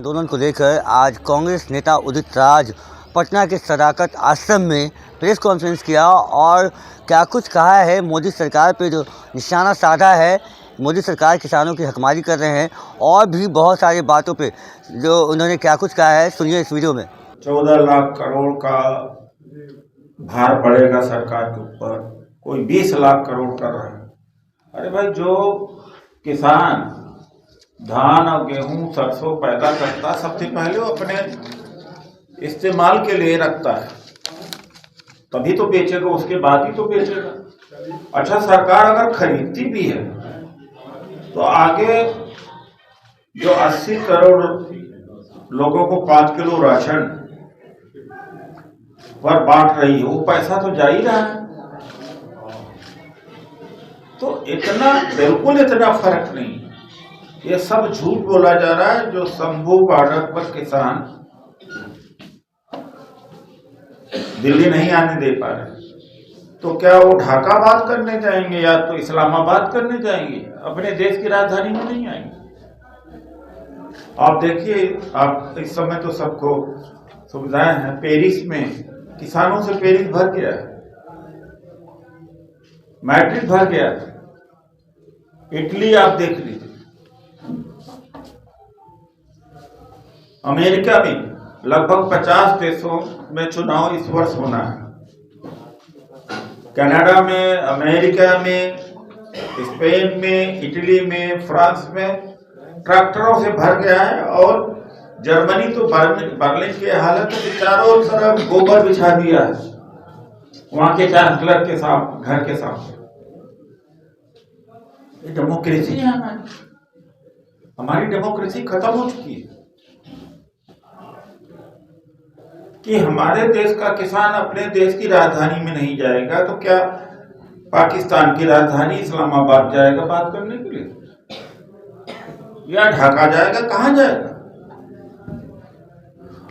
आंदोलन को लेकर आज कांग्रेस नेता उदित राज पटना के सदाकत आश्रम में प्रेस कॉन्फ्रेंस किया और क्या कुछ कहा है। मोदी सरकार पे जो निशाना साधा है, मोदी सरकार किसानों की हकमारी कर रहे हैं और भी बहुत सारी बातों पे जो उन्होंने क्या कुछ कहा है, सुनिए इस वीडियो में। 14 लाख करोड़ का भार पड़ेगा सरकार के ऊपर, कोई 20 लाख करोड़ कर रहा है। अरे भाई, जो किसान धान और गेहूं सरसों पैदा करता है, सबसे पहले वो अपने इस्तेमाल के लिए रखता है, तभी तो बेचेगा, उसके बाद ही तो बेचेगा। अच्छा, सरकार अगर खरीदती भी है तो आगे जो 80 करोड़ लोगों को 5 किलो राशन पर बांट रही है, वो पैसा तो जा ही रहा है। तो इतना बिल्कुल इतना फर्क नहीं, ये सब झूठ बोला जा रहा है। जो शंभू बॉर्डर पर किसान दिल्ली नहीं आने दे पा रहे, तो क्या वो ढाका बात करने जाएंगे या तो इस्लामाबाद करने जाएंगे? अपने देश की राजधानी में नहीं आएंगे। आप देखिए, आप इस समय तो सबको सुविधाएं हैं। पेरिस में किसानों से पेरिस भर गया है, मैड्रिड भर गया है, इटली आप देख लीजिए, अमेरिका में लगभग 50 देशों में चुनाव इस वर्ष होना है। कनाडा में, अमेरिका में, स्पेन में, इटली में, फ्रांस में ट्रैक्टरों से भर गया है। और जर्मनी तो बर्लिन की हालत तो चारों तरफ गोबर बिछा दिया है, वहां के चांसलर के साथ घर के सामने। ये डेमोक्रेसी है हमारी डेमोक्रेसी खत्म हो चुकी है कि हमारे देश का किसान अपने देश की राजधानी में नहीं जाएगा तो क्या पाकिस्तान की राजधानी इस्लामाबाद जाएगा बात करने के लिए, या ढाका जाएगा? कहां जाएगा?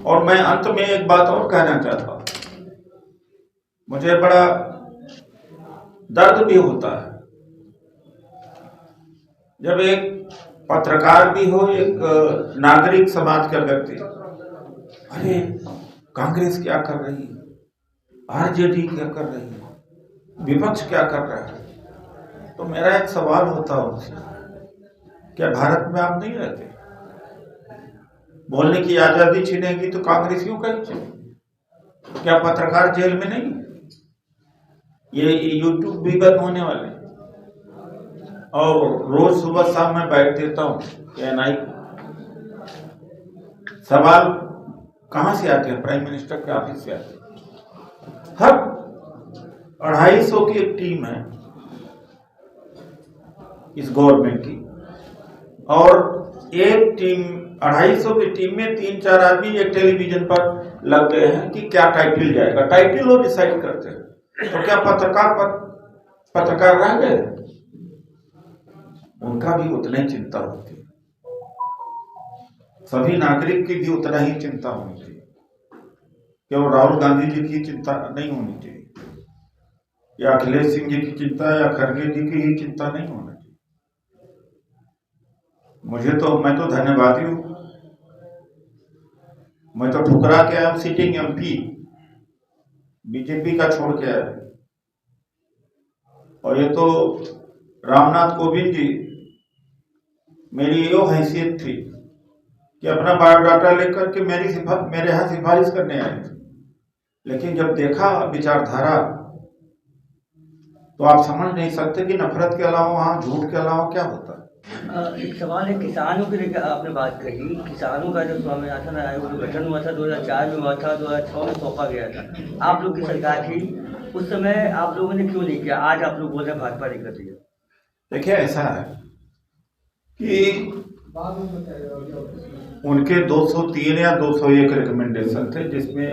और मैं अंत में एक बात और कहना चाहता हूं, मुझे बड़ा दर्द भी होता है जब एक पत्रकार भी हो, एक नागरिक समाज का व्यक्ति, अरे कांग्रेस क्या कर रही है, आरजेडी क्या कर रही है, विपक्ष क्या कर रहा है। तो मेरा एक सवाल होता है उनसे, क्या भारत में आप नहीं रहते? बोलने की आजादी छीनेगी तो कांग्रेसियों का ही छीनेगी। क्या पत्रकार जेल में नहीं? ये यूट्यूब भी बंद होने वाले, और रोज सुबह शाम मैं बैठ देता हूँ एनआई। सवाल कहां से आते हैं? प्राइम मिनिस्टर के ऑफिस से आते हैं। हर 250 की एक टीम है इस गवर्नमेंट की, और एक टीम 250 की टीम में 3-4 आदमी एक टेलीविजन पर लग गए हैं कि क्या टाइटल जाएगा। टाइटल वो डिसाइड करते हैं। तो क्या पत्रकार रह गए? उनका भी उतना ही चिंता होती है, सभी नागरिक की भी उतना ही चिंता होनी चाहिए। केवल राहुल गांधी जी की चिंता नहीं होनी चाहिए, या अखिलेश सिंह जी की चिंता, या खड़गे जी की ही चिंता नहीं होना चाहिए। मैं तो धन्यवादी हूं, मैं तो ठुकरा के आया, सिटिंग एमपी बीजेपी का छोड़ के आया। और ये तो रामनाथ कोविंद जी, मेरी यो हैसियत थी कि अपना बायोडाटा लेकर के मेरे यहाँ सिफारिश करने आए थे, लेकिन जब देखा विचारधारा तो आप समझ नहीं सकते कि नफरत के अलावा वहाँ झूठ के अलावा क्या होता है। एक सवाल है, किसानों के लेकर आपने बात कही। किसानों का जब स्वामीनाथन आयोग का गठन हुआ था 2004 में हुआ था, 2006 में सौंपा गया था, आप लोग की सरकार थी उस समय, आप लोगों ने क्यों नहीं किया? आज आप लोग बोल रहे हैं भाजपा नहीं कर रही है। देखिए, ऐसा है कि उनके 203 या 201 रिकमेंडेशन थे, जिसमें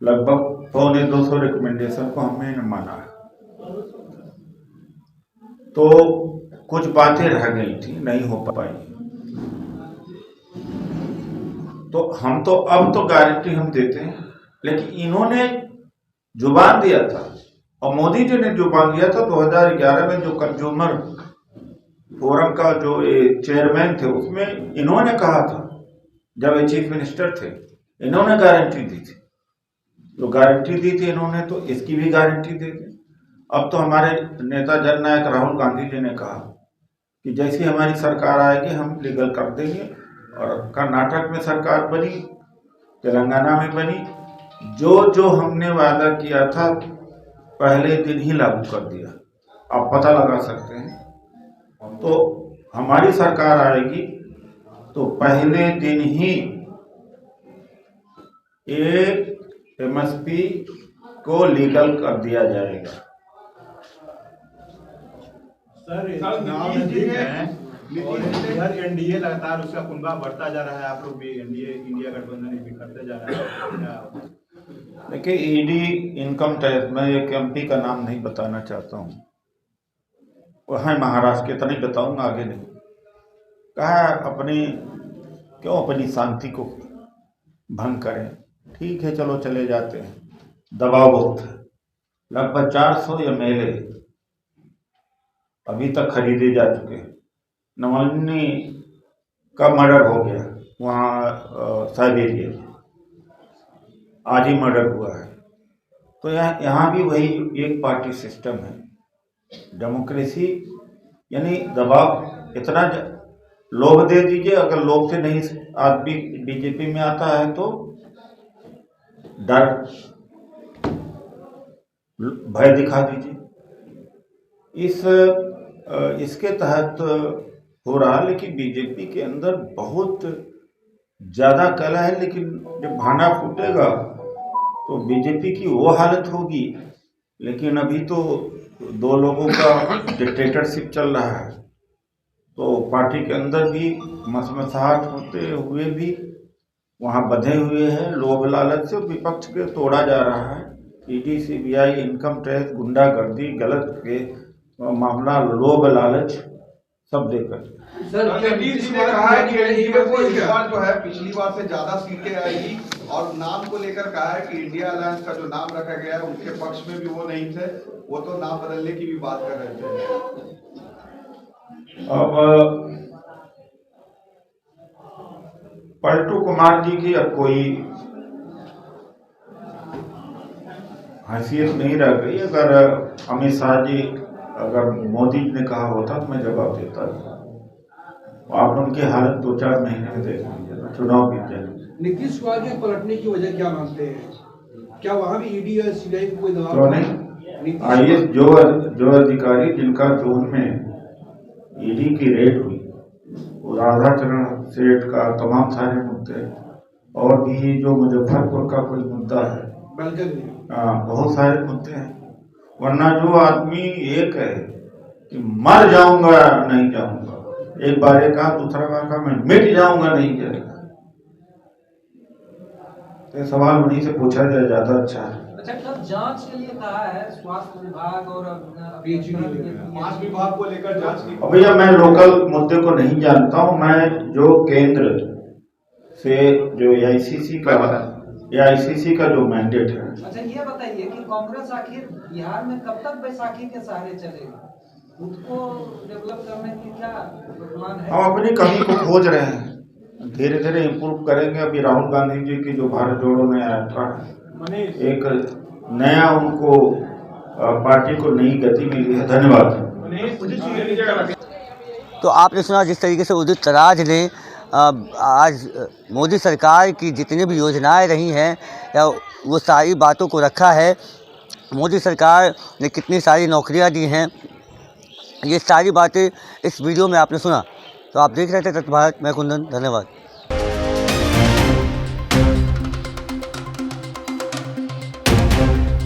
लगभग 200 रिकमेंडेशन को हमने माना है। तो कुछ बातें रह गई थी, नहीं हो पाई। तो हम तो अब तो गारंटी हम देते हैं, लेकिन इन्होंने जुबान दिया था, और मोदी जी ने जुबान दिया था 2011 में, जो कंज्यूमर फोरम का जो चेयरमैन थे, उसमें इन्होंने कहा था जब ये चीफ मिनिस्टर थे, इन्होंने गारंटी दी थी। जो गारंटी दी थी इन्होंने, तो इसकी भी गारंटी दे दी। अब तो हमारे नेता जननायक राहुल गांधी जी ने कहा कि जैसी हमारी सरकार आएगी हम लीगल कर देंगे। और कर्नाटक में सरकार बनी, तेलंगाना में बनी, जो हमने वादा किया था पहले दिन ही लागू कर दिया। आप पता लगा सकते हैं। तो हमारी सरकार आएगी तो पहले दिन ही एक एमएसपी को लीगल कर दिया जाएगा। सर नाम नजदीक है और इधर एनडीए लगातार उसका कुंभा बढ़ता जा रहा है, आप लोग भी एनडीए इंडिया गठबंधन बिखरते जा रहा है। देखिए, ईडी इनकम टैक्स, मैं एक एमपी का नाम नहीं बताना चाहता हूँ, वहाँ महाराष्ट्र के, तो नहीं बताऊंगा, आगे नहीं कहा, अपनी शांति को भंग करें। ठीक है, चलो चले जाते हैं। दबाव बहुत है। लगभग 400 एमएलए अभी तक खरीदे जा चुके हैं। नवलनी का मर्डर हो गया वहाँ साइबेरिया में, आज ही मर्डर हुआ है। तो यहाँ भी वही एक पार्टी सिस्टम है, डेमोक्रेसी, यानी दबाव इतना लोभ दे दीजिए। अगर लोभ से नहीं आदमी बीजेपी में आता है तो डर, भय दिखा दीजिए। इसके तहत हो रहा, लेकिन बीजेपी के अंदर बहुत ज़्यादा कला है। लेकिन जब भाना फूटेगा तो बीजेपी की वो हालत होगी। लेकिन अभी तो 2 लोगों का डिक्टेटरशिप चल रहा है, तो पार्टी के अंदर भी मसमसाहट होते हुए भी वहाँ बंधे हुए हैं लोभ लालच से। विपक्ष के तोड़ा जा रहा है। ईडी, सीबीआई, इनकम टैक्स, गुंडागर्दी, गलत के मामला, लोभ लालच सब देकर। सर नीतीश ने कहा है कि एनडीए को इस बार जो है पिछली बार से ज्यादा सीटें आएगी, और नाम को लेकर कहा है कि इंडिया अलायंस का जो नाम रखा गया है उनके पक्ष में भी वो नहीं थे, वो तो नाम बदलने की भी बात कर रहे थे। अब पलटू कुमार जी की अब कोई हैसियत नहीं रह गई। अगर अमित शाह जी, अगर मोदी जी ने कहा होता तो मैं जवाब देता था। आप उनकी हालत 2-4 महीने में देख लीजिए, चुनाव बीत जाए। नीतीश कुमार के पलटने की वजह क्या मानते हैं? क्या वहाँ भी ईडी और सीबीआई को कोई दबाव? क्यों नहीं? आइए, जो अधिकारी जिनका जोन में ईडी की रेड हुई, वो राधाचरण सेठ का तमाम सारे मुद्दे, और भी जो मुजफ्फरपुर का कोई मुद्दा है, बहुत सारे मुद्दे हैं। वरना जो आदमी एक है कि मर जाऊंगा नहीं जाऊंगा, एक बार एक कहा, दूसरा बार कहा मैं मिट जाऊंगा नहीं जाएगा, तो सवाल उन्हीं से पूछा जाए, ज्यादा अच्छा है। अच्छा, कब जांच के लिए कहा है स्वास्थ्य विभाग और 5 विभाग को लेकर जांच की? भैया, मैं लोकल मुद्दे को नहीं जानता हूँ। मैं जो केंद्र से जो AICC का जो मैंडेट है। अच्छा, ये बताइए कि कांग्रेस आखिर बिहार में कब तक बैसाखी के सहारे चलेगा? खुद को डेवलप करने की क्या प्लान है? हम अपनी कमी को खोज रहे हैं, धीरे धीरे इम्प्रूव करेंगे। अभी राहुल गांधी जी की जो भारत जोड़ो नया यात्रा है, एक नया उनको पार्टी को नई गति मिली है। धन्यवाद। तो आपने सुना जिस तरीके से उदित राज ने आज मोदी सरकार की जितनी भी योजनाएं रही हैं, या वो सारी बातों को रखा है। मोदी सरकार ने कितनी सारी नौकरियां दी हैं, ये सारी बातें इस वीडियो में आपने सुना। तो आप देख रहे थे तत्भारत, मैं कुंदन, धन्यवाद।